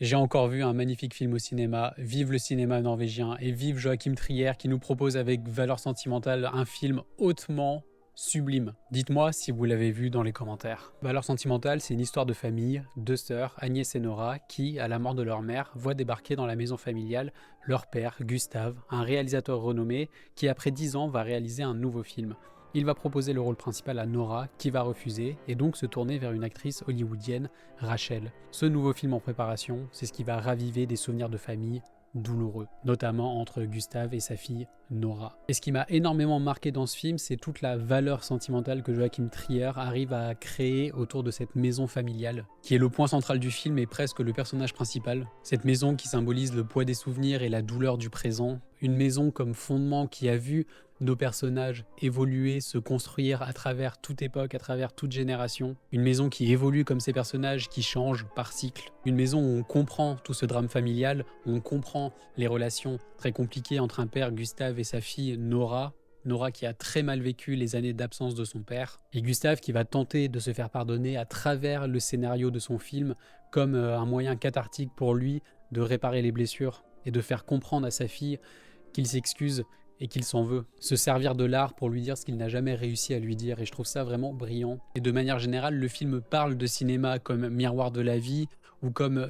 J'ai encore vu un magnifique film au cinéma, vive le cinéma norvégien et vive Joachim Trier qui nous propose avec valeur sentimentale un film hautement sublime. Dites-moi si vous l'avez vu dans les commentaires. Valeur sentimentale, c'est une histoire de famille, deux sœurs, Agnès et Nora, qui, à la mort de leur mère, voient débarquer dans la maison familiale leur père, Gustave, un réalisateur renommé qui, après 10 ans, va réaliser un nouveau film. Il va proposer le rôle principal à Nora, qui va refuser, et donc se tourner vers une actrice hollywoodienne, Rachel. Ce nouveau film en préparation, c'est ce qui va raviver des souvenirs de famille douloureux, notamment entre Gustave et sa fille Nora. Et ce qui m'a énormément marqué dans ce film, c'est toute la valeur sentimentale que Joachim Trier arrive à créer autour de cette maison familiale, qui est le point central du film et presque le personnage principal. Cette maison qui symbolise le poids des souvenirs et la douleur du présent. Une maison comme fondement qui a vu nos personnages évoluer, se construire à travers toute époque, à travers toute génération. Une maison qui évolue comme ces personnages, qui changent par cycle. Une maison où on comprend tout ce drame familial, où on comprend les relations très compliquées entre un père, Gustave, et sa fille, Nora. Nora qui a très mal vécu les années d'absence de son père. Et Gustave qui va tenter de se faire pardonner à travers le scénario de son film, comme un moyen cathartique pour lui de réparer les blessures et de faire comprendre à sa fille qu'il s'excuse et qu'il s'en veut. Se servir de l'art pour lui dire ce qu'il n'a jamais réussi à lui dire, et je trouve ça vraiment brillant. Et de manière générale, le film parle de cinéma comme miroir de la vie, ou comme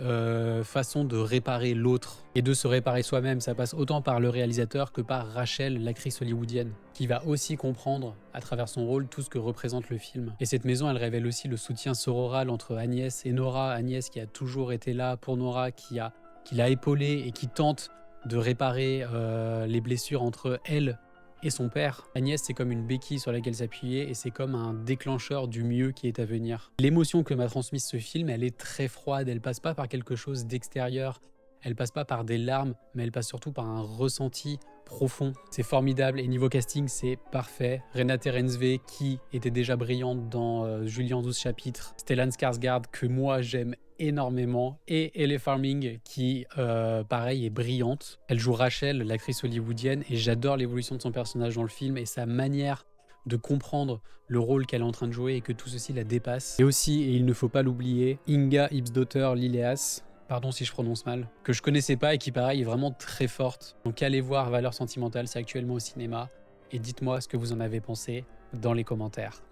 façon de réparer l'autre, et de se réparer soi-même. Ça passe autant par le réalisateur que par Rachel, l'actrice hollywoodienne, qui va aussi comprendre, à travers son rôle, tout ce que représente le film. Et cette maison, elle révèle aussi le soutien sororal entre Agnès et Nora. Agnès qui a toujours été là pour Nora, qui l'a épaulée et qui tente de réparer les blessures entre elle et son père. Agnès, c'est comme une béquille sur laquelle s'appuyer et c'est comme un déclencheur du mieux qui est à venir. L'émotion que m'a transmise ce film, elle est très froide, elle passe pas par quelque chose d'extérieur, elle passe pas par des larmes, mais elle passe surtout par un ressenti profond. C'est formidable et niveau casting, c'est parfait. Renate Reinsve qui était déjà brillante dans Julie en 12 chapitres, Stellan Skarsgård que moi j'aime énormément, et Elle Farming qui pareil est brillante. Elle joue Rachel, l'actrice hollywoodienne, et j'adore l'évolution de son personnage dans le film et sa manière de comprendre le rôle qu'elle est en train de jouer et que tout ceci la dépasse. Et aussi, et il ne faut pas l'oublier, Inga Ibsdóttir Lilleas, pardon si je prononce mal, que je connaissais pas et qui pareil est vraiment très forte. Donc allez voir Valeur sentimentale, c'est actuellement au cinéma, et dites-moi ce que vous en avez pensé dans les commentaires.